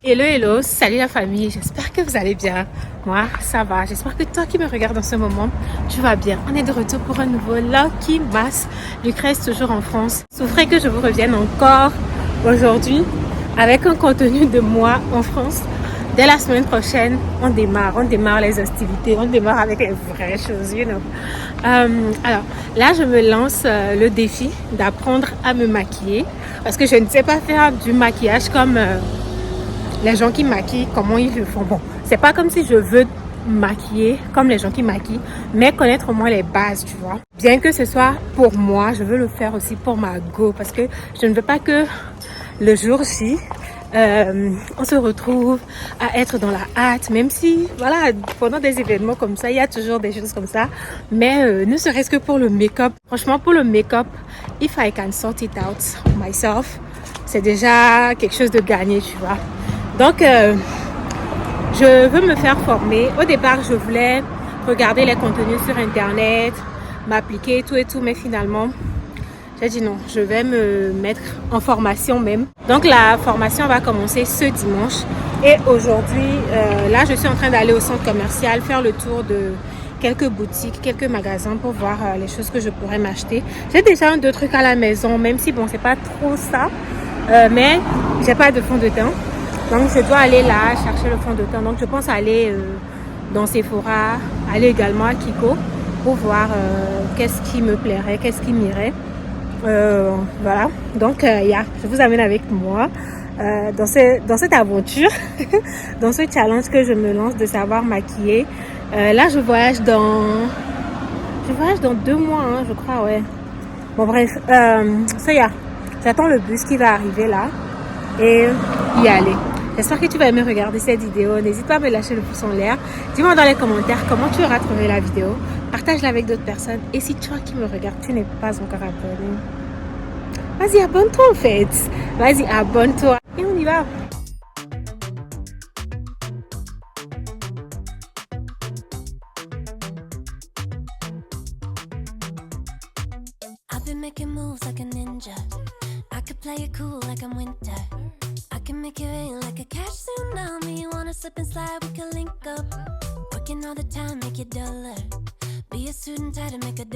Hello, hello, salut la famille, j'espère que vous allez bien. Moi, ça va, j'espère que toi qui me regardes en ce moment, tu vas bien. On est de retour pour un nouveau Lucky Mass. Lucrèce toujours en France. Souffrez que je vous revienne encore aujourd'hui avec un contenu de moi en France. Dès la semaine prochaine, on démarre les hostilités, on démarre avec les vraies choses, you know. Alors, là, je me lance le défi d'apprendre à me maquiller parce que je ne sais pas faire du maquillage comme... les gens qui maquillent, comment ils le font. Bon, c'est pas comme si je veux maquiller comme les gens qui maquillent, mais connaître au moins les bases, tu vois. Bien que ce soit pour moi, je veux le faire aussi pour ma go, parce que je ne veux pas que le jour-ci, on se retrouve à être dans la hâte, même si, voilà, pendant des événements comme ça, il y a toujours des choses comme ça, mais ne serait-ce que pour le make-up. Franchement, pour le make-up, if I can sort it out myself, c'est déjà quelque chose de gagné, tu vois. Donc, je veux me faire former. Au départ, je voulais regarder les contenus sur Internet, m'appliquer tout et tout, mais finalement, j'ai dit non, je vais me mettre en formation même. Donc, la formation va commencer ce dimanche. Et aujourd'hui, là, je suis en train d'aller au centre commercial, faire le tour de quelques boutiques, quelques magasins pour voir les choses que je pourrais m'acheter. J'ai déjà un, deux trucs à la maison, même si, bon, c'est pas trop ça, mais j'ai pas de fond de teint. Donc, je dois aller là, chercher le fond de teint. Donc, je pense aller dans Sephora, aller également à Kiko pour voir qu'est-ce qui me plairait, qu'est-ce qui m'irait. Voilà. Donc, je vous amène avec moi dans cette aventure, dans ce challenge que je me lance de savoir maquiller. Là, je voyage dans 2 mois, hein, je crois, ouais. Bon, bref, j'attends le bus qui va arriver là et y aller. J'espère que tu vas aimer regarder cette vidéo. N'hésite pas à me lâcher le pouce en l'air. Dis-moi dans les commentaires comment tu auras trouvé la vidéo. Partage-la avec d'autres personnes. Et si toi qui me regardes, tu n'es pas encore abonné, vas-y, abonne-toi en fait. Vas-y, abonne-toi. Et on y va. I've been making moves like a ninja. I could play it cool like I'm winter. I can make it rain like a cash tsunami. You wanna slip and slide, we can link up. Working all the time, make it duller. Be a student, tie to make $1.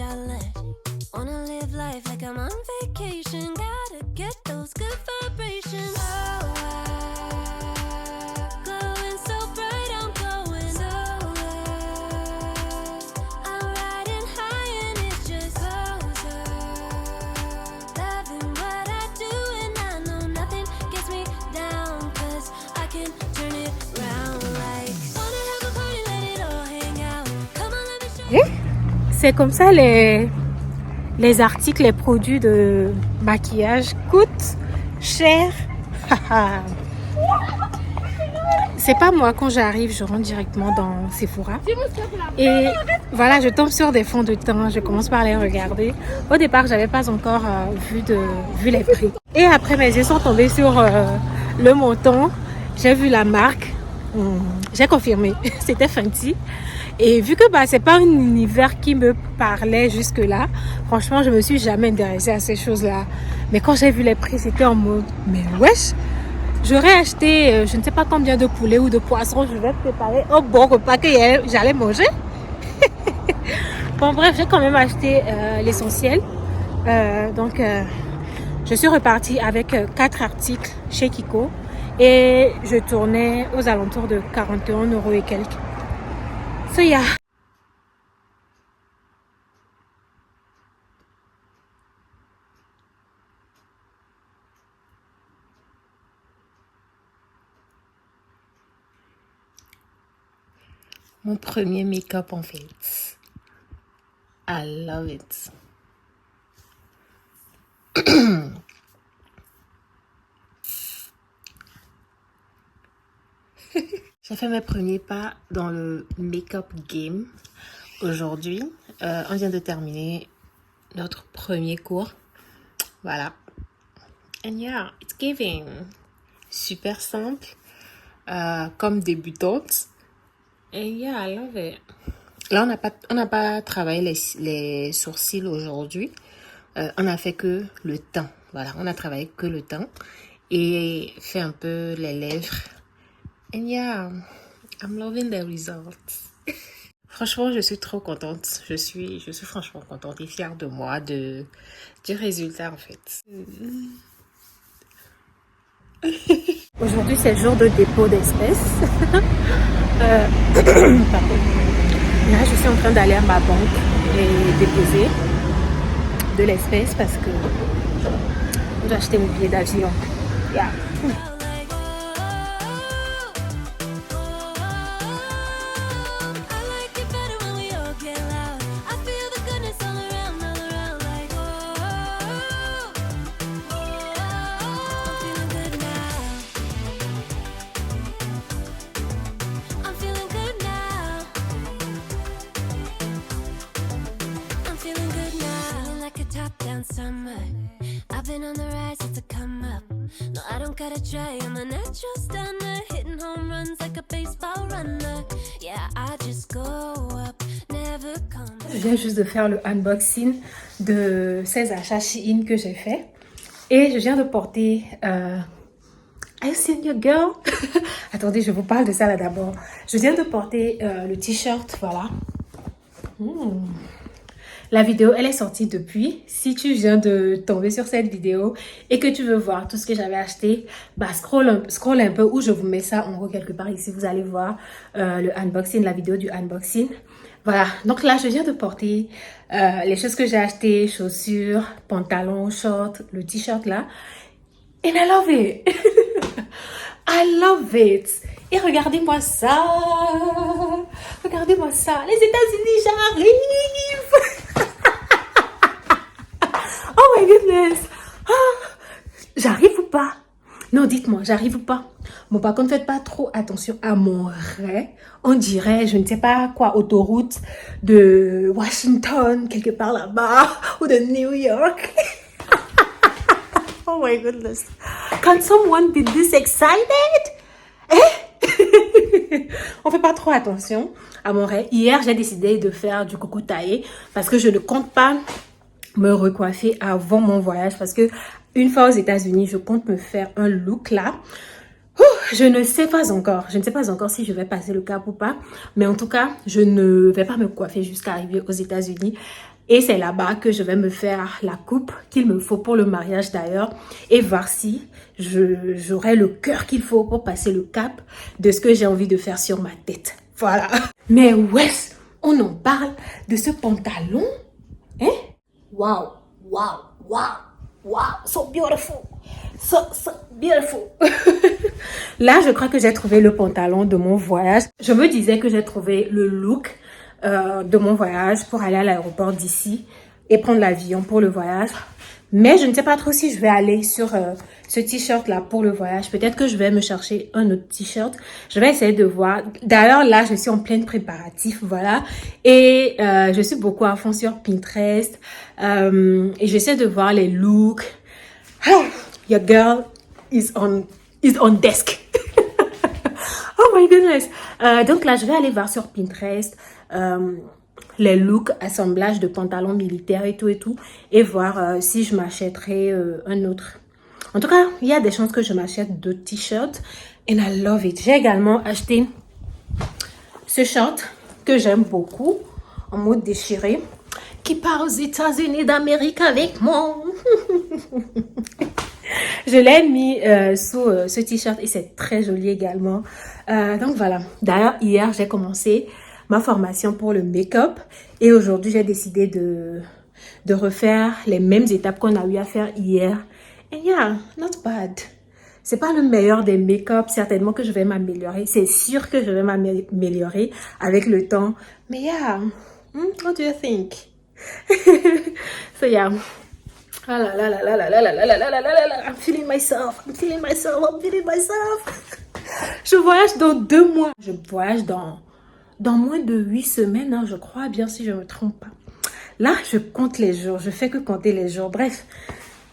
Wanna live life like I'm on vacation. Gotta get those good vibrations. Oh, glowing so bright, I'm going nowhere. I'm riding high and it's just closer. Loving what I do and I know nothing gets me down. Cause I can turn it round like wanna have a party, let it all hang out. Come on, let me show you. C'est comme ça les articles, les produits de maquillage coûtent cher. C'est pas moi, quand j'arrive, je rentre directement dans Sephora. Et voilà, je tombe sur des fonds de teint, je commence par les regarder. Au départ, j'avais pas encore vu les prix. Et après, mes yeux sont tombés sur le montant. J'ai vu la marque. J'ai confirmé, c'était Fenty. Et vu que c'est pas un univers qui me parlait jusque-là, franchement, je me suis jamais intéressée à ces choses-là. Mais quand j'ai vu les prix, c'était en mode, mais wesh, j'aurais acheté je ne sais pas combien de poulet ou de poisson, je vais préparer un bon repas que j'allais manger. Bon, bref, j'ai quand même acheté l'essentiel. Donc, je suis repartie avec 4 articles chez Kiko. Et je tournais aux alentours de 41 € et quelques. So yeah. Mon premier make-up en fait. I love it. J'ai fait mes premiers pas dans le make-up game aujourd'hui. On vient de terminer notre premier cours. Voilà. And yeah, it's giving. Super simple. Comme débutante. And yeah, I love it. Là, on n'a pas travaillé les sourcils aujourd'hui. On a fait que le teint. Voilà, on a travaillé que le teint. Et fait un peu les lèvres And yeah, I'm loving the results. Franchement, je suis trop contente. Je suis franchement contente et fière de moi, du résultat en fait. Aujourd'hui, c'est le jour de dépôt d'espèces. Pardon. Là, je suis en train d'aller à ma banque et déposer de l'espèce parce que je dois acheter mon billet d'avion. Yeah. Summer, I've been on the rise since I come up. No, I don't gotta try, I'm a natural stunner, hitting home runs like a baseball runner. Yeah, I just go up, never come. Je viens juste de faire le unboxing de ces achats Shein que j'ai fait. Et je viens de porter... I seen your girl. Attendez, je vous parle de ça là d'abord. Je viens de porter le t-shirt, voilà. La vidéo, elle est sortie depuis. Si tu viens de tomber sur cette vidéo et que tu veux voir tout ce que j'avais acheté, bah scroll un peu ou je vous mets ça en haut quelque part ici. Vous allez voir le unboxing, la vidéo du unboxing. Voilà, donc là, je viens de porter les choses que j'ai achetées, chaussures, pantalons, shorts, le t-shirt là. And I love it. I love it. Et regardez-moi ça. Regardez-moi ça. Les États-Unis, j'arrive. Oh my goodness. J'arrive ou pas? Non, dites-moi, j'arrive ou pas? Bon, par contre, faites pas trop attention à mon raie. On dirait, je ne sais pas quoi, autoroute de Washington, quelque part là-bas, ou de New York. Oh my goodness. Can someone be this excited? On fait pas trop attention à mon raie. Hier, j'ai décidé de faire du coucou taillé parce que je ne compte pas me recoiffer avant mon voyage parce que une fois aux États-Unis, je compte me faire un look là. Je ne sais pas encore. Je ne sais pas encore si je vais passer le cap ou pas. Mais en tout cas, je ne vais pas me coiffer jusqu'à arriver aux États-Unis. Et c'est là-bas que je vais me faire la coupe qu'il me faut pour le mariage d'ailleurs. Et voir si j'aurai le cœur qu'il faut pour passer le cap de ce que j'ai envie de faire sur ma tête. Voilà. Mais ouais, on en parle de ce pantalon. Hein? Wow, wow, wow, wow. So beautiful. So beautiful. Là, je crois que j'ai trouvé le pantalon de mon voyage. Je me disais que j'ai trouvé le look de mon voyage pour aller à l'aéroport d'ici et prendre l'avion pour le voyage. Mais je ne sais pas trop si je vais aller sur ce t-shirt là pour le voyage. Peut-être que je vais me chercher un autre t-shirt. Je vais essayer de voir. D'ailleurs, là, je suis en plein préparatif, voilà. Et je suis beaucoup à fond sur Pinterest. Et j'essaie de voir les looks. Your girl is on desk. Oh my goodness. Donc là, je vais aller voir sur Pinterest les looks, assemblage de pantalons militaires et tout. Et voir si je m'achèterai un autre. En tout cas, il y a des chances que je m'achète deux t-shirts. And I love it. J'ai également acheté ce short que j'aime beaucoup. En mode déchiré. Qui part aux États-Unis d'Amérique avec moi. Je l'ai mis sous ce t-shirt et c'est très joli également. Donc voilà. D'ailleurs, hier, j'ai commencé ma formation pour le make-up. Et aujourd'hui, j'ai décidé de refaire les mêmes étapes qu'on a eu à faire hier. Et yeah, not bad. C'est pas le meilleur des make-up. Certainement que je vais m'améliorer. C'est sûr que je vais m'améliorer avec le temps. Mais yeah, what do you think? So yeah. Ah là là là là là là là là là là là là là. I'm feeling myself. I'm feeling myself. I'm feeling myself. Je voyage dans 2 mois. Je voyage dans moins de 8 semaines, hein, je crois, bien si je ne me trompe pas. Là, je compte les jours. Je fais que compter les jours. Bref,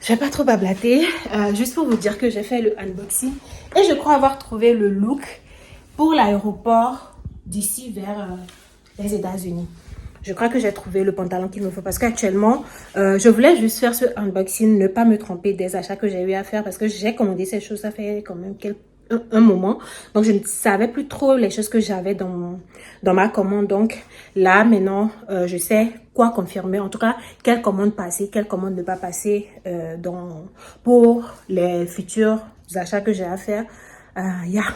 je vais pas trop bablater. Juste pour vous dire que j'ai fait le unboxing. Et je crois avoir trouvé le look pour l'aéroport d'ici vers les États-Unis. Je crois que j'ai trouvé le pantalon qu'il me faut parce qu'actuellement, je voulais juste faire ce unboxing, ne pas me tromper des achats que j'ai eu à faire parce que j'ai commandé ces choses, ça fait quand même un moment. Donc, je ne savais plus trop les choses que j'avais dans ma commande. Donc, là, maintenant, je sais quoi confirmer. En tout cas, quelle commande passer, quelle commande ne pas passer pour les futurs achats que j'ai à faire. Yeah.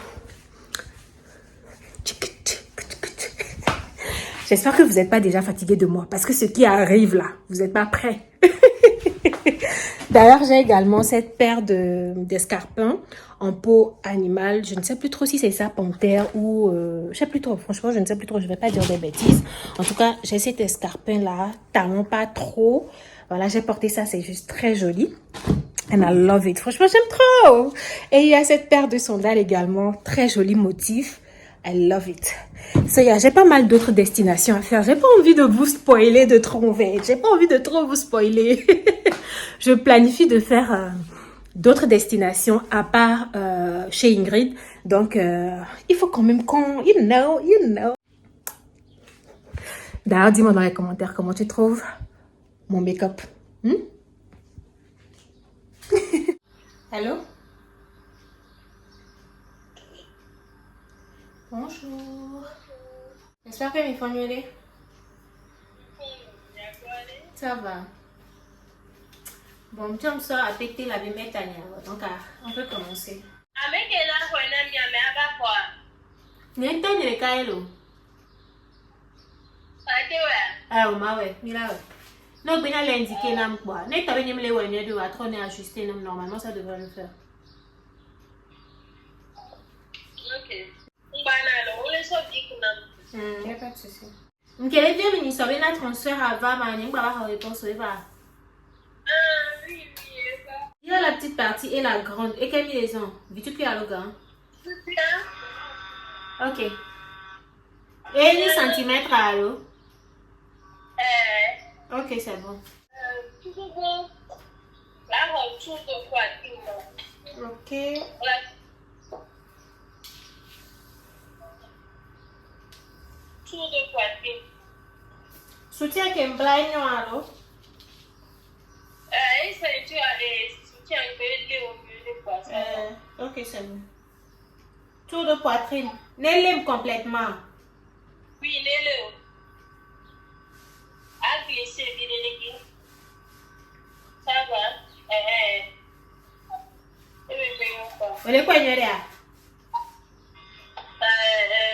J'espère que vous n'êtes pas déjà fatigué de moi parce que ce qui arrive là, vous n'êtes pas prêts. D'ailleurs, j'ai également cette paire d'escarpins en peau animale. Je ne sais plus trop si c'est ça, panthère ou... je ne sais plus trop. Franchement, je ne sais plus trop. Je ne vais pas dire des bêtises. En tout cas, j'ai cet escarpin-là. Talon pas trop. Voilà, j'ai porté ça. C'est juste très joli. And I love it. Franchement, j'aime trop. Et il y a cette paire de sandales également. Très joli motif. I love it. So, yeah, j'ai pas mal d'autres destinations à faire. J'ai pas envie de vous spoiler de trop, en fait. J'ai pas envie de trop vous spoiler. Je planifie de faire d'autres destinations à part chez Ingrid. Donc, il faut quand même qu'on... You know. D'ailleurs, dis-moi dans les commentaires comment tu trouves mon make-up. Hello? Bonjour. J'espère que mes formules. Ça va. Bon, tu me sors à péter la bimette à donc on peut commencer. N'entends les cailloux. Ah, ouais, mira. Non, bien à l'indiquer là, quoi. N'est pas venu me les voir, de trop ajuster, normalement ça devrait le faire. Ok. Il n'y a pas de souci. Quel est bien, ministre, il y a un transfert à VAM, il n'y a pas de réponse. Il y a la petite partie et la grande. Et quelle liaison? Veux-tu qu'il y a le gars? Ok. Et les centimètres à l'eau? Ok, c'est bon. Ok. Tour de poitrine. Soutien qui est blind à l'eau? Ok, c'est bon. Tour de poitrine. N'élève complètement. Oui, n'élève. À glisser, bien. Ça va? On est quoi,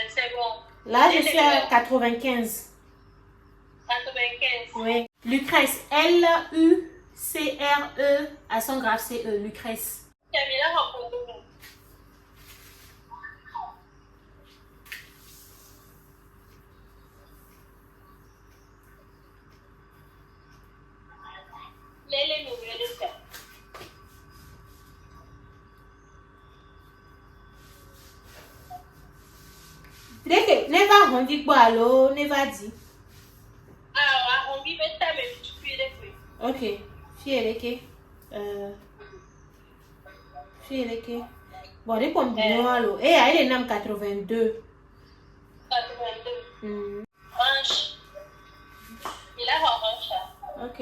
c'est bon. Là, je suis à 95. 95? Oui. Lucrèce. Lucre, accent grave, CE. Lucrèce. Dès que ne va rendre quoi alors, ne va dire. Ah, on vit maintenant, mais tu peux les faire. Ok, fier les bon, les pommes alors. Et elle est nam 82. 82. Hanche. Il a hanche. Ok.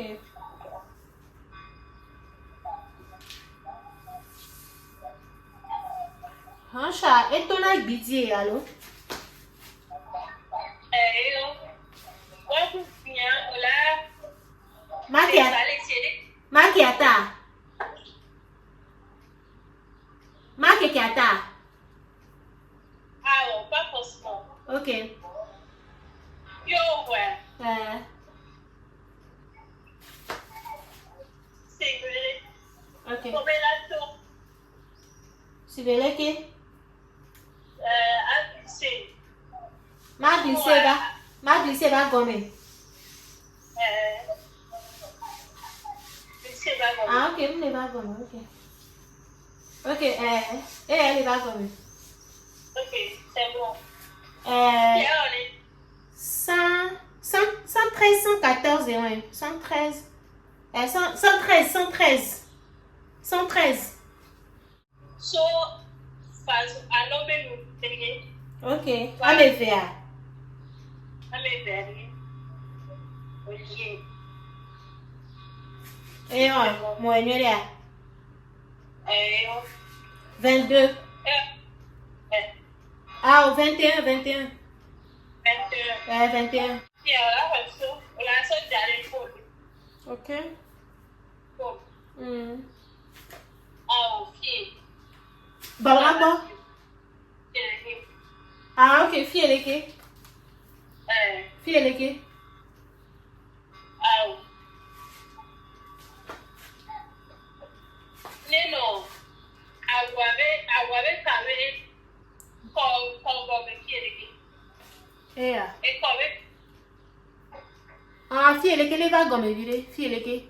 Hanche, et ton habitué alors? Makiata. Ah, bon, pas forcément. Ok. Yo, ouais. C'est vrai. Ok. C'est vrai que? À glisser. Ma glisser va gommer. Ah, ok, vous ne va gommer, ok. Ok, elle va gommer. Ok, c'est bon. 113, 114 et 1. 113. 113. So, à l'homme, ok. Allez faire. Olivier. Et moi, 22. Ah, au 21, 21. 21. 21. Puis là, on a sorti d'aller pour Ok. pour Mm. au pied. Bon, là, ah, ok, fille, elle est qui? Fille, elle est qui? Au. Nino, awabe kawe ko pied. Eh, ah. Et comme Ah, fille, elle est qui? Elle va gommer, fille, elle est qui?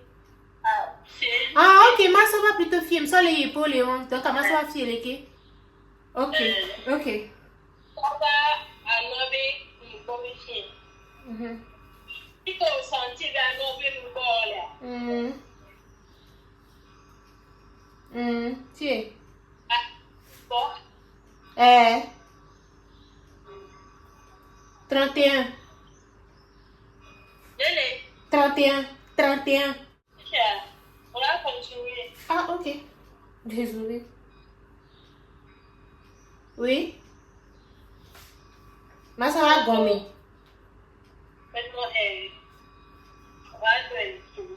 c'est Ah, ok, moi, ça va plutôt fille, ça les épaules, les hanches. Donc, comment ça va, fille, elle est qui? Ok, ok. papa anobe information. Mhm. Iko senti ga anobe mbola. Tiens. Bon, 31. dele, 31. 31. on va continuer. Ah, ok. Désolée. Oui? Mais ça va gommer. Maintenant, on va faire tout.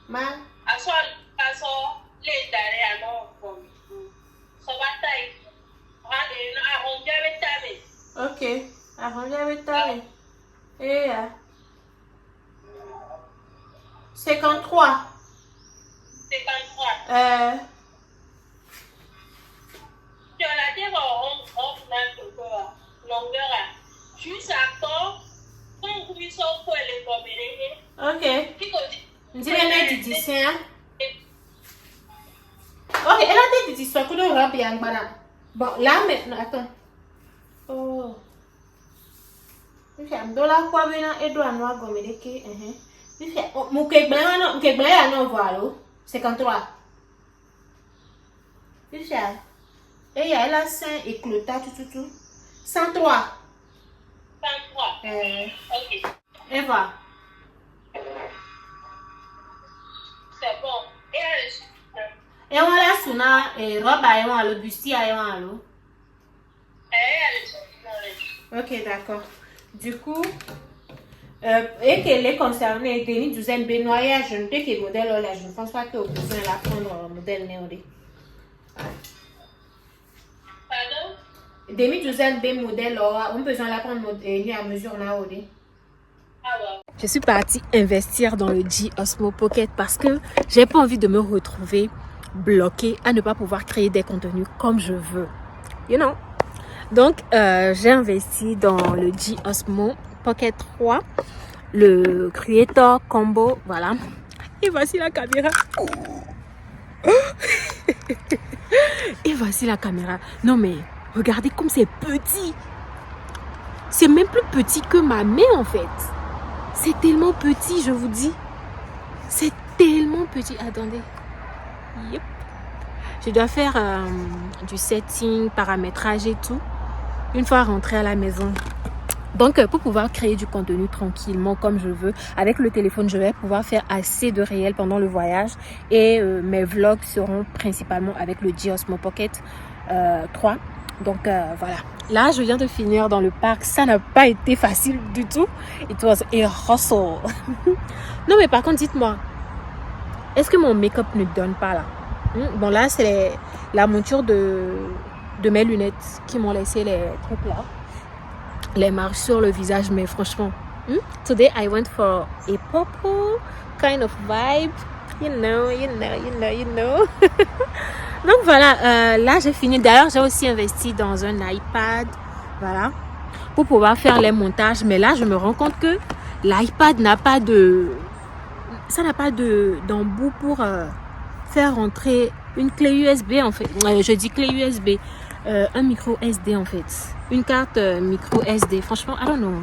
Ma? Aso, les derrière, non, comme ça va tailler. On dirait tailler. Ok. Arrangez avec ta main. Et 53. 53. Tu as la terre, on a longueur. Juste à temps, quand vous sont pour les communes, Ok. qui dit. On dirait mettre du dessin. Ok, elle a des histoires que nous avons bien. Bon, là maintenant, attends. Oh. Mfia mdola kwa bina edo anwa gomedeke Mfia mukegble ya no valo 53. Mfia elle a 5 et clota tout 103. 103. Ok. Eva. C'est bon. Et on la suna roba et on le busti et on lo. Ok, d'accord. Du coup, et qu'elle est concernée, demi-douzaine Benoît, je ne sais quel modèle là, je ne pense pas que vous pouvez la prendre un modèle néodé. Pardon? Demi-douzaine B modèle là, on peut la prendre à mesure néodé. Ah ouais. Je suis partie investir dans le G Osmo Pocket parce que j'ai pas envie de me retrouver bloquée à ne pas pouvoir créer des contenus comme je veux. You know? Donc, j'ai investi dans le G Osmo Pocket 3, le Creator Combo, voilà. Et voici la caméra. Et voici la caméra. Non mais, regardez comme c'est petit. C'est même plus petit que ma main en fait. C'est tellement petit, je vous dis. C'est tellement petit. Attendez. Yep. Je dois faire du setting, paramétrage et tout. Une fois rentrée à la maison. Donc, pour pouvoir créer du contenu tranquillement comme je veux, avec le téléphone, je vais pouvoir faire assez de réel pendant le voyage. Et mes vlogs seront principalement avec le G Osmo Pocket 3. Donc, voilà. Là, je viens de finir dans le parc. Ça n'a pas été facile du tout. It was a hustle. Non, mais par contre, dites-moi, est-ce que mon make-up ne donne pas là? Bon, là, c'est la monture de mes lunettes qui m'ont laissé les trucs là. Les marques sur le visage, mais franchement, today I went for a purple kind of vibe. You know. Donc voilà, là j'ai fini. D'ailleurs, j'ai aussi investi dans un iPad, voilà, pour pouvoir faire les montages. Mais là, je me rends compte que l'iPad n'a pas d'embout pour faire rentrer une clé USB en fait. Je dis clé USB, un micro SD en fait, une carte micro SD. Franchement, I don't know.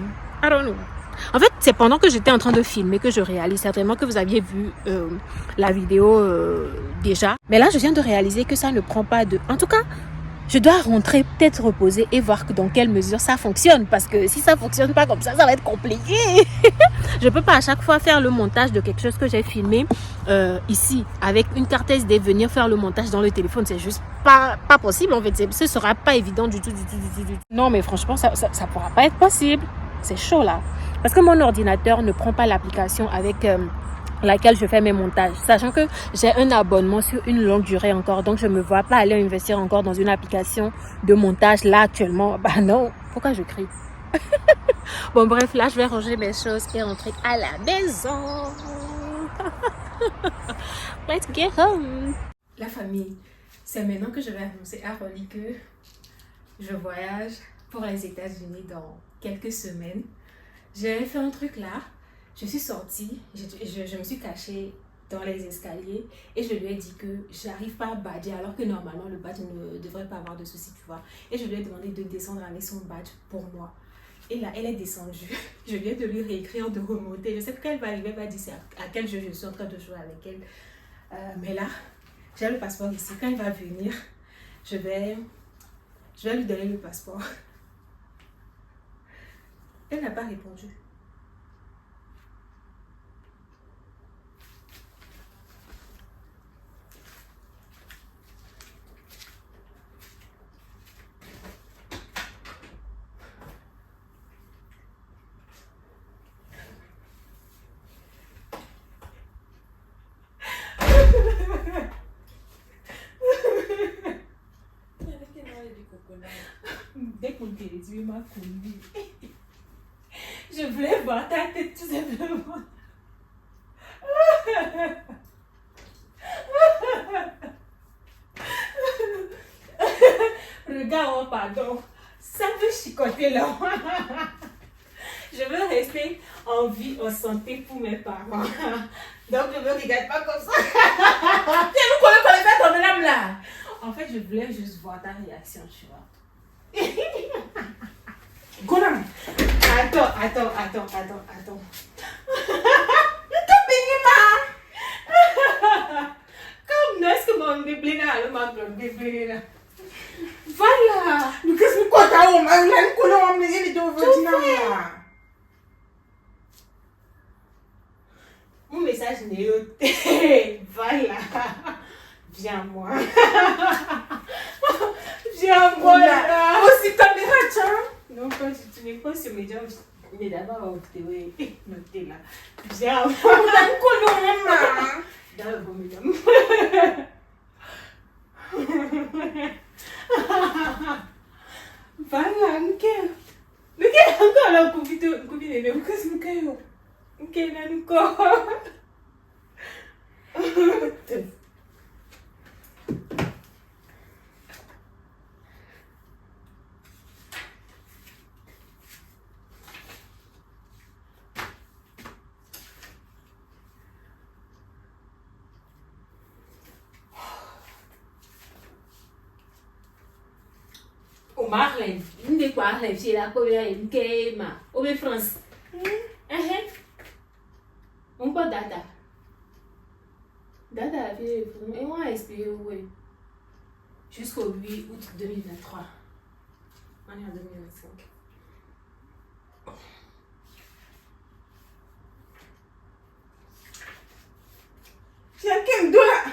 En fait, c'est pendant que j'étais en train de filmer que je réalise. Certainement que vous aviez vu la vidéo déjà. Mais là, je viens de réaliser que ça ne prend pas de... En tout cas, je dois rentrer, peut-être reposer et voir que dans quelle mesure ça fonctionne. Parce que si ça fonctionne pas comme ça va être compliqué. Je peux pas à chaque fois faire le montage de quelque chose que j'ai filmé ici avec une carte SD, venir faire le montage dans le téléphone. C'est juste pas possible en fait. Ce sera pas évident du tout. Non mais franchement, ça pourra pas être possible. C'est chaud là. Parce que mon ordinateur ne prend pas l'application avec laquelle je fais mes montages. Sachant que j'ai un abonnement sur une longue durée encore. Donc je me vois pas aller investir encore dans une application de montage là actuellement. Bah non. Pourquoi je crie? Bon bref, là je vais ranger mes choses et rentrer à la maison. Let's get home. La famille, c'est maintenant que je vais annoncer à Rolly que je voyage pour les États-Unis dans quelques semaines. J'ai fait un truc là. Je suis sortie, je me suis cachée dans les escaliers et je lui ai dit que j'arrive pas à badger alors que normalement le badge ne devrait pas avoir de soucis, tu vois. Et je lui ai demandé de descendre avec son badge pour moi. Et là, elle est descendue. Je viens de lui réécrire, de remonter. Je sais qu'elle va arriver, elle va dire à quel jeu je suis en train de jouer avec elle. Mais là, j'ai le passeport ici. Quand elle va venir, je vais lui donner le passeport. Elle n'a pas répondu. Dès qu'on te dit, tu m'as conduit. Je voulais voir ta tête tout simplement. Regarde, oh, pardon. Ça veut chicoter là. Je veux rester en vie, en santé pour mes parents. Donc je ne me regarde pas comme ça. Tu nous connais quand les ton âme là. En fait, je voulais juste voir ta réaction, tu vois. Gonam. Attends. Ne te bénis pas. Comme n'est-ce que mon bébé là, le bébé là. Voilà. Mais qu'est-ce que tu as là? Mon message n'est pas. Voilà. Viens-moi. Viens-moi là. Aussi caméra, tiens. Non, pas du tout. Mais pas sur mes jambes. Mais d'abord, notez là. Viens-moi. Dans le bon mesdames. Voilà, nickel. Nickel, encore là, copine de nous. Qu'est-ce que nickel? Nickel, là, encore. Marlène, une des quoi, c'est la couleur une kéma. Au France. On peut data. Data, et moi, espérer, oui. Jusqu'au 8 août 2023. On est en 2025. Tiens, quel doigt?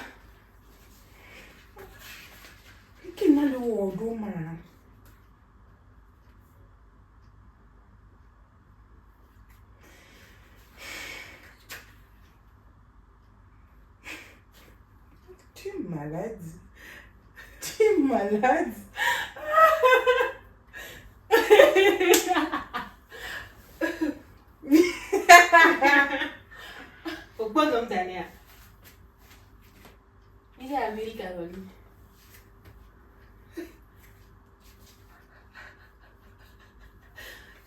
Quel mal au dos, man. Tu es malade. Pourquoi comme Tania? Il est à Amérique à Rolly.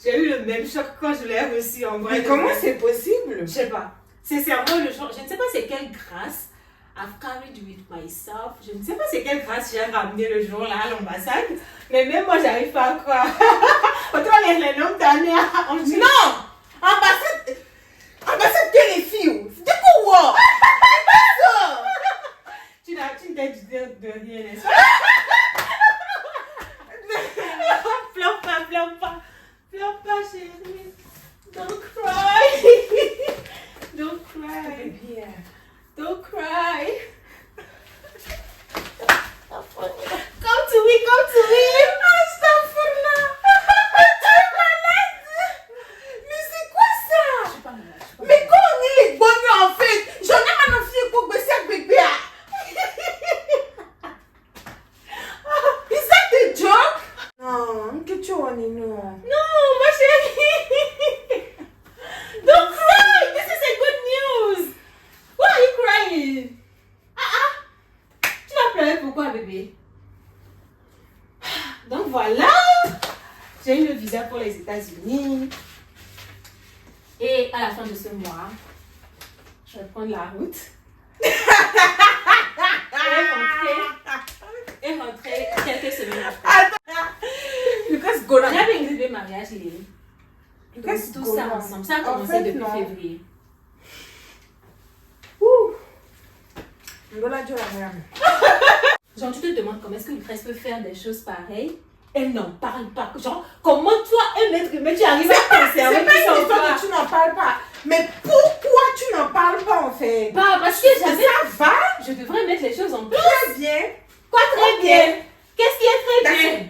J'ai eu le même choc quand je l'ai reçu en vrai. Mais comment c'est possible? Je sais pas. C'est vraiment le choc. Je ne sais pas c'est quelle grâce. I've carried with myself. Je ne sais pas c'est quelle grâce j'ai ramené le jour là à l'ambassade. Mais même moi, j'arrive pas à croire. Autant les noms Tania. Non! Ambassade que les filles. C'était quoi? Tu ne t'es dit de rien, n'est-ce pas? Pleure pas, chérie. Don't cry. Don't cry. Baby. Don't cry. Come to me, come to me. Astaghfirullah. Tu es malade. Mais c'est quoi ça? Je suis pas malade. Mais quand on est les bonnes en fait, j'en ai un enfant pour baisser avec bébé. Is that the joke? Non, que tu en es non. Non, ma chérie. Don't cry. This is a good news. Why are you crying? Tu vas pleurer pourquoi, bébé? Donc voilà. J'ai eu le visa pour les États-Unis. Et à la fin de ce mois, je vais prendre la route. Et rentrer quelques semaines après. Lucas Golan. J'avais une idée de mariage, Lélie. Lucas Tout ça ensemble. Ça a En commencé fait, depuis non. février. Golan, tu vas rien. Genre, tu te demandes comment est-ce que Lucrèce peut faire des choses pareilles. Elle n'en parle pas. Genre, comment toi, un être humain, tu arrives à penser C'est pas une tout histoire que tu n'en parles pas. Mais pourquoi tu n'en parles pas en fait? Bah, parce que Ça j'avais... va? Je devrais mettre les choses en place. Très bien. Quoi, très bien? Qu'est-ce qui est très bien?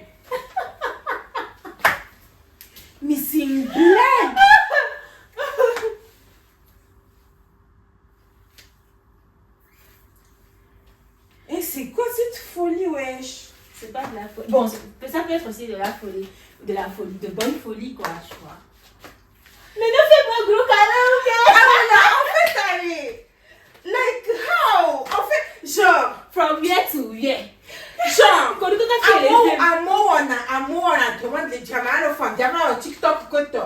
Mais c'est une blague. Et c'est quoi cette folie, wesh? C'est pas de la folie. Bon, ça peut être aussi de la folie. De bonne folie, quoi, tu vois. Mais ne fais pas un gros câlin, ok? Ah non, en fait, allez. Like how? En fait, genre, From here to here. genre, Quand tu as fait les deux. Amo, on a demandé les diamants, enfin, diamants au TikTok, côté.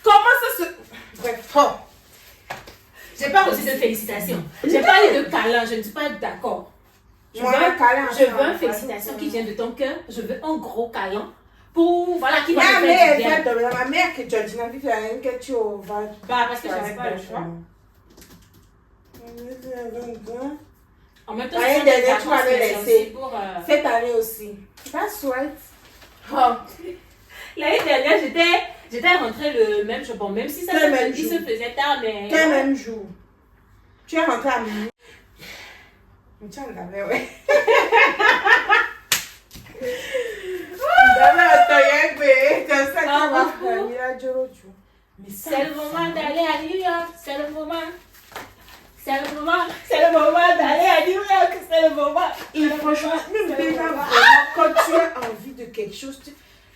Comment ça se... Bref, oh. J'ai pas reçu de félicitations. J'ai parlé de câlin, je ne suis pas d'accord. Je Moi, veux, un câlin, je veux enfin, une félicitation qui vient de ton cœur. Je veux un gros câlin pour, voilà, qui va Ma me mère, faire du bien. elle fait de ma mère que Georgina dit que tu vas... Bah, parce que j'avais pas le choix. En même temps, L'année c'est dernière, tu m'avais c'est laissé. aussi pour... Cette année aussi. That's right. Oh. L'année dernière, j'étais rentrée le même jour. Bon, même si ça Le même il jour. se faisait tard, mais... Quel même jour? Tu es rentrée à minuit. Tu en avais, ouais. D'abord, attends, mais comme ça, tu Ah, vas beaucoup. faire. Il a Joro Joe. Mais ça, C'est le moment d'aller à New York, c'est le moment. C'est le moment d'aller à New York, c'est le moment. Et franchement, même C'est le déjà, moment. vraiment, quand tu as envie de quelque chose,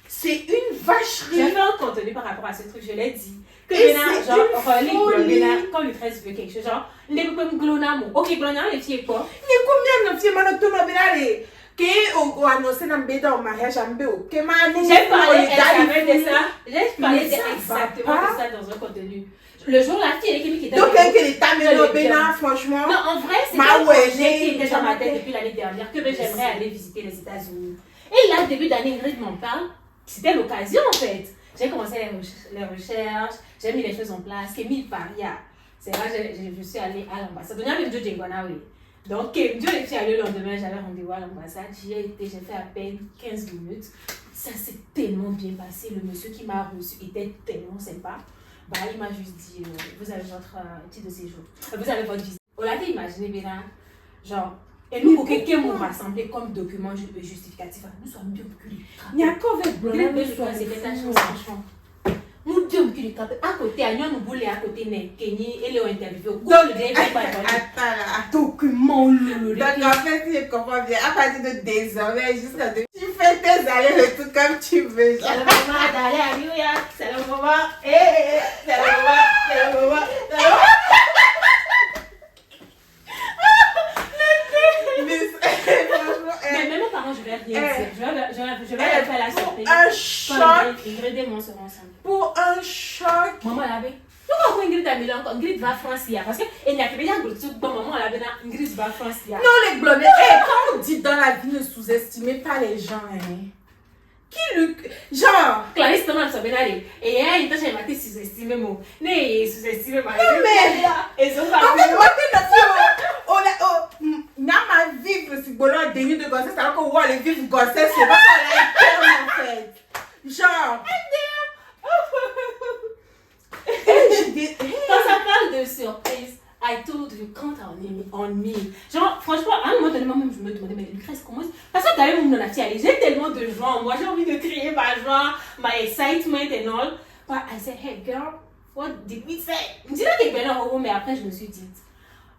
c'est une J'ai vacherie. fait un contenu par rapport à ce truc, je l'ai dit. Que Et Bénin, c'est genre, une relais, folie. Bénin, quand Lucrèce veut quelque chose, genre, les comme glonamo. Ok, glonamo, les filles, quoi. Il y a combien de filles monotone binare qui ont annoncé dans le mariage en BO? J'ai J'ai parlé exactement de ça. J'ai parlé Mais ça exactement va de ça dans un contenu. Le jour, la fille, elle qui était donc, dans que les tamés au Bénin, franchement. Non, en vrai, c'est Ma un ouais, projet qui j'ai- était dans ma tête depuis l'année dernière, que ben, j'aimerais aller visiter les États-Unis. Et là, début d'année, Ingrid m'en parle. C'était l'occasion, en fait. J'ai commencé les recherches, j'ai mis les choses en place. Kémy Paria. C'est là que je suis allée à l'ambassade. On y avait Joe Djengwana, oui. Donc, Joe, je suis allée le lendemain, j'avais rendez-vous à l'ambassade. J'y ai été, j'ai fait à peine 15 minutes. Ça s'est tellement bien passé. Le monsieur qui m'a reçu était tellement sympa. Bah, il m'a juste dit, vous avez votre titre de séjour. Vous avez votre visa. On l'a dit, imaginez bien, genre, et nous, quelqu'un m'a rassemblé comme document justificatif. Nous sommes bien que les Il n'y a qu'un avec Green Blonde. Bay, c'était ta chose, franchement. Nous sommes que les à côté, à nous, nous voulons à côté, Kenny, et les interviewé. Donc, le dernier, pas attends là. document, le Donc en fait, si je comprends bien, à partir de désormais jusqu'à de... Tu fais tes allers-retours comme tu veux. C'est le moment d'aller à New York, c'est le moment, c'est le moment, c'est le moment, c'est le moment. Mais franchement, Mais même aux parents, je vais rien dire. Je vais leur faire la surprise. un Quand choc, Ingrid et moi seront ensemble. pour un choc. Maman l'avait. Pourquoi Ingrid a mis là encore? Ingrid va à France hier. Parce qu'il n'y a que des gens qui bon, maman l'avait là. Ingrid va à France hier. Non, les blondes, quand on dit dans la vie, ne sous-estimez pas les gens, hein. Qui le... Genre... Clarisse Thomas s'en allé. Et il t'a jamais été sous-estimé, moi. Mais sous-estimé, ma mais- Et ils ont En pas fait, moi, t'es notre fille, dans ma vie, je suis bonne en déni de grossesse, alors qu'on voit les vivre grossesse, c'est pas qu'on a été en fait. Genre... I told you, count on me. Genre, franchement, à un moment donné, moi-même, je me demandais, mais Lucrèce, comment... Parce que d'ailleurs, mon j'ai tellement de joie en moi. J'ai envie de crier ma joie, my excitement and all. But I said, hey girl, what did we say? Je me disais que c'est bien mais après, je me suis dit,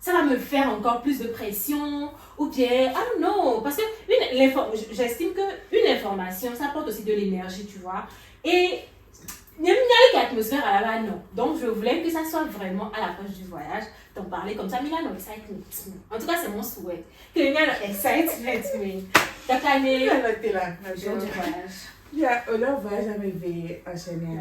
ça va me faire encore plus de pression. Ou bien, I don't know. Parce que j'estime qu'une information, ça apporte aussi de l'énergie, tu vois. Et il y a une atmosphère à la base, non. Donc, je voulais que ça soit vraiment à l'approche du voyage, d'en parler comme ça. Mais là, non, excitement. En tout cas, c'est mon souhait. Que il y a le excitement. T'as calmé le jour du voyage. Leur voyage avec veillé enchaîné.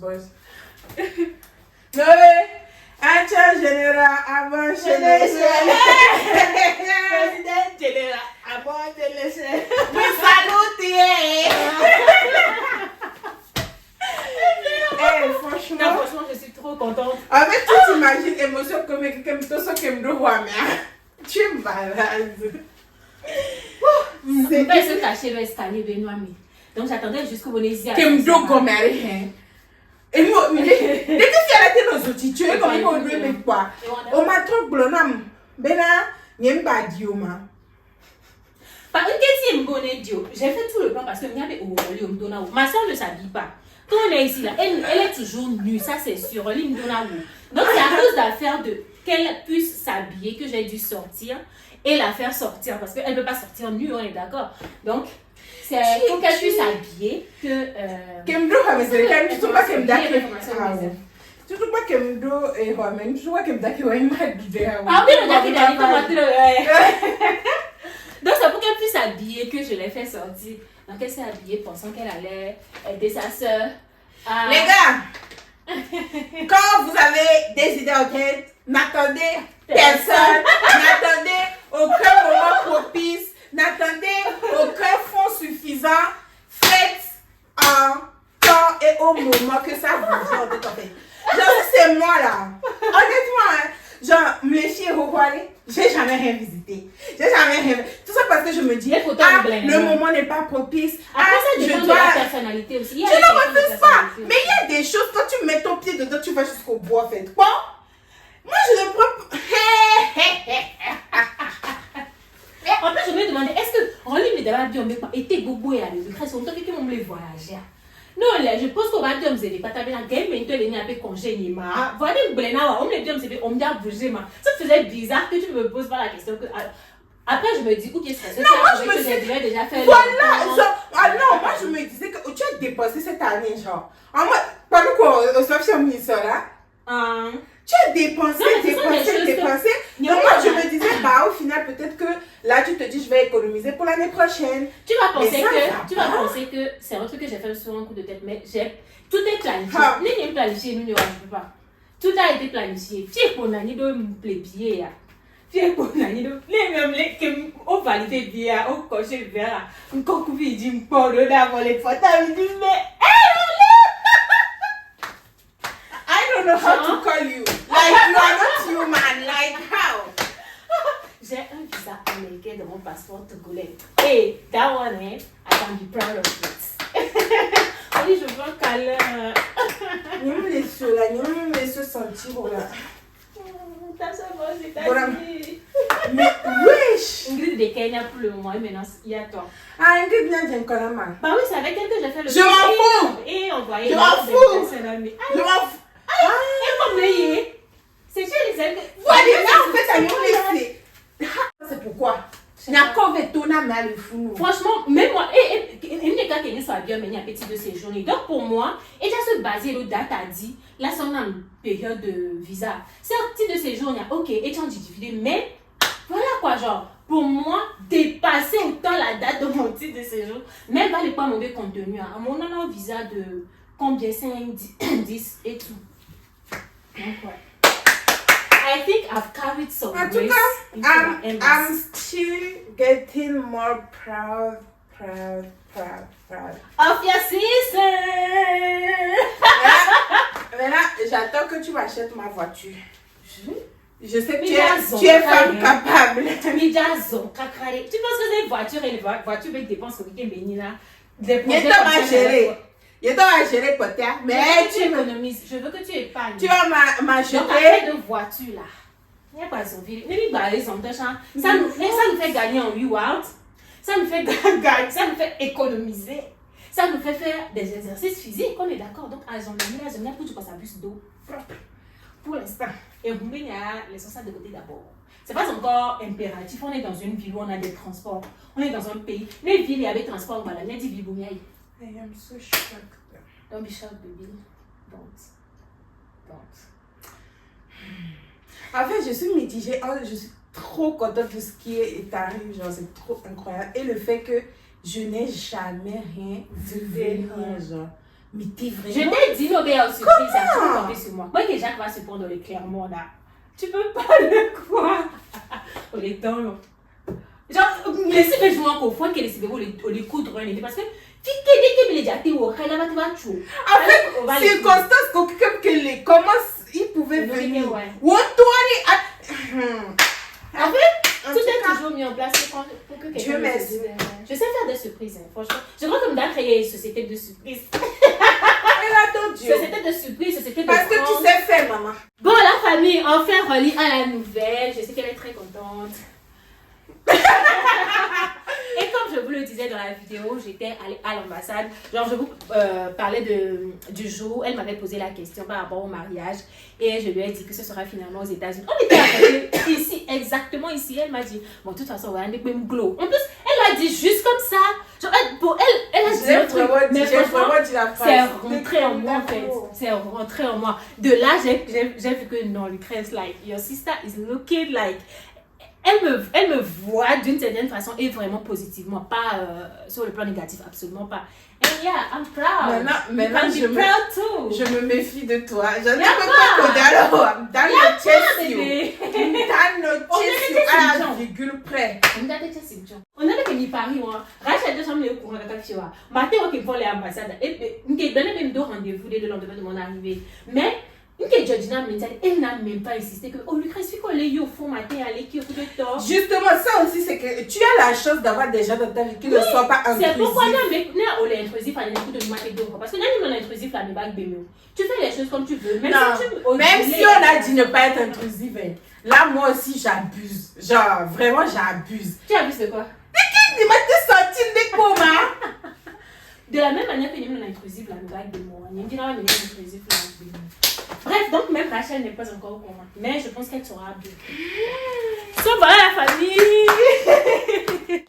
Boss. Non mais, un général avant chez les président général avant chez les mais franchement, je suis trop contente. Avec tu t'imagines émotion comme tout ça que me doit tu es malade. C'est pas se cacher le scanner Benoît. Donc j'attendais jusqu'au Bonésia. Que me doit comme et moi, dès que tu as été dans ce tu es comme on doit mettre quoi? On m'a trop blonam. Bena, n'aime pas Dioma. Par une question bonne Dio, j'ai fait tout le plan parce que il y avait ma soeur ne s'habille pas. Quand on est ici là, elle est toujours nue, ça c'est sûr. Donc c'est à cause d'affaire de qu'elle puisse s'habiller que j'ai dû sortir et la faire sortir parce qu'elle ne peut pas sortir nue, on est d'accord. Donc c'est pour qu'elle puisse s'habiller que Kemdo avait tu trouves pas Kemda tu trouves pas Kemdo et Romain, tu vois Kemda qui va m'aider. Ah oui, donc c'est pour qu'elle puisse s'habiller que je l'ai fait sortir. Donc elle s'est habillée pensant qu'elle allait aider sa soeur. Les gars, quand vous avez des idées en tête, n'attendez personne, n'attendez aucun moment propice, n'attendez aucun fonds suffisant. Faites en temps et au moment que ça vous vient en tête. Genre, c'est moi là. Honnêtement, genre, les chiens au j'ai jamais rien visité. J'ai jamais rien. Tout ça parce que je me dis, le moment n'est pas propice. Après ça dépend de la personnalité aussi. Je ne refuse pas. Mais il y a des choses, quand tu mets ton pied dedans, tu vas jusqu'au bout en fait. Bon, moi je ne prends. En plus, je me demandais, est-ce que Rolly me d'abord dit, mais était bobo et à l'Ukraine, on t'a dit qu'on voulait voyager. Non, là, je pense qu'on va dire, vous n'avez pas tapé la game, mais tu es un peu congénié. Voilà, on me dit, on me dit à bouger. Ça faisait bizarre que tu me poses pas la question. Après, je me dis, ou bien c'est ça. Non, moi, je me suis déjà fait. Voilà, non, moi, je me disais que tu as dépensé cette année, genre. En moi, pas nous qu'on soit sur ministre là. Tu as dépensé. Donc moi je me disais, bah au final peut-être que là tu te dis je vais économiser pour l'année prochaine. Tu vas penser que c'est un truc que j'ai fait sur un coup de tête, mais tout est planifié. N'est pas planifié, nous ne peux pas. Tout a été planifié. Fier pour l'année de me plaisir. Fier pour l'année de les que on valide bien, on coche bien. On coupe dit me pour d'avoir les photos, me dit mais I don't know how to call you. Like you are not human. Like how? J'ai un visa américain dans mon passeport togolais. Hey, that one, I can be proud of it. Oui, je veux un câlin. Nous les ceux là, nous les ceux sentir là. T'as ça bon, c'est ta vie. Mais wesh. Ingrid de Kenya pour le moment, maintenant il y a toi. Ah, Ingrid vient d'un Colama. Bah oui, c'est avec elle que j'ai fait le. Je m'en fous. Et envoyé. Je m'en fous. Je m'en fous. Et comme c'est chez les ailes. Voilà, en fait, ça nous laisse. How quoi? Nyako vetona mal le fou. Franchement, même moi, une des cas qui soit bien, mais il y a un petit de séjour. Donc pour moi, et déjà se baser le date a dit, là, c'est une période de visa. C'est un petit de séjour, il y a ok, et tu en diffusé, mais voilà quoi, genre, pour moi, dépasser autant la date de mon titre de séjour, même pas les pas mauvais contenu. À mon un visa de combien 5, 10 et tout. Donc ouais. I think I've carried some En tout grace cas, into my I'm embassy. still getting more proud. Of your sister! Maintenant, j'attends que tu m'achètes ma voiture. Je sais que Mais tu Jason, es femme carré. capable. Mais Jason, cacré. Tu penses que les voitures et les voitures avec dépenses comme qui est là? Des Il projets est temps comme à ça, gérer. Il est temps à gérer peut-être. Mais Mais tu économises. Je veux que tu épargnes. tu vas Donc, m'acheter. après de voiture là. Il n'y a pas de vie. Mais par exemple, ça nous fait gagner en rewards. Ça nous fait gagner. Ça nous fait économiser. Ça nous fait faire des exercices physiques. On est d'accord. Donc, à Zombie, pour tu passes à bus d'eau propre. Pour l'instant. Et vous il y a l'essentiel de côté d'abord. C'est pas encore impératif. On est dans une ville où on a des transports. On est dans un pays. Les villes, il y avait transport. Voilà, il y a des villes où il y a. I am so shocked. Don't be shocked, baby. Don't. En fait, je suis mitigée. Je suis trop contente de ce qui est arrivé. Genre, c'est trop incroyable. Et le fait que je n'ai jamais rien vu. Genre, mais t'es Je vraiment. t'ai dit, l'obéir aux surprises, ça, tu peux compter sur moi. Moi, que Jacques va se prendre le Clermont, là. Tu peux pas le croire. On est dans l'eau. Genre, laissez me jouer encore fois qu'elle essaie de les coudre, parce que, dès que les gâtés au là, tu vas tuer. En fait, circonstance comme que les commence, ils pouvaient Le venir. week-end, ouais. What do I- En fait, En tout tout est cas, toujours mis en place pour que Dieu quelqu'un merci. Je sais faire des surprises, hein, franchement. Je crois que me doit créer une société de surprises. Elle a ton Dieu. Société de surprises, société de Parce que pranks. tu sais faire, maman. Bon, la famille, enfin relie à la nouvelle. Je sais qu'elle est très contente. Et comme je vous le disais dans la vidéo, j'étais allée à l'ambassade. Genre, je vous parlais du jour. Elle m'avait posé la question par rapport au mariage. Et je lui ai dit que ce sera finalement aux États-Unis. On était à ici, exactement ici. Elle m'a dit, bon, de toute façon, on va aller même glow. En plus, elle a dit juste comme ça. Genre, pour elle, elle a dit un truc. Mais franchement, dit la c'est rentré en moi en fait. C'est rentré en moi. De là, j'ai vu que non, Lucrèce, like, your sister is looking like. Elle me voit d'une certaine façon et vraiment positivement, pas sur le plan négatif, absolument pas. And yeah, I'm proud. Maintenant, you can be proud too. Je me méfie de toi. Je ne Y a peux pas dans le chest. Bébé. Dans le On chest était à la gens. virgule près. On a des choses. On a des Paris, moi. Rachel de chambre, le courant de Kakchiwa. Matin, on vont les ambassades. Et on a donné même deux rendez-vous dès le lendemain de mon arrivée. Mais, elle n'a même pas insisté que oh Lucrèce, qu'on les au fond matin aller qui au coup de tort. Justement, ça aussi, c'est que tu as la chance d'avoir des gens dans ta vie qui ne soient pas intrusifs. C'est pourquoi on est intrusif à l'écoute de moi et de parce que nous on est intrusif là, mais pas tu fais les choses comme tu veux. Même si on a dit ne pas être intrusif, hein, là moi aussi j'abuse. Genre, vraiment j'abuse. Tu abuses de quoi? Il m'a dit sortir des comas. De la même manière que nous on est intrusif là, mais pas de moi. On dit là, on est intrusif là. Bref, donc même Rachel n'est pas encore au courant. Mais je pense qu'elle sera bien. So voilà la famille.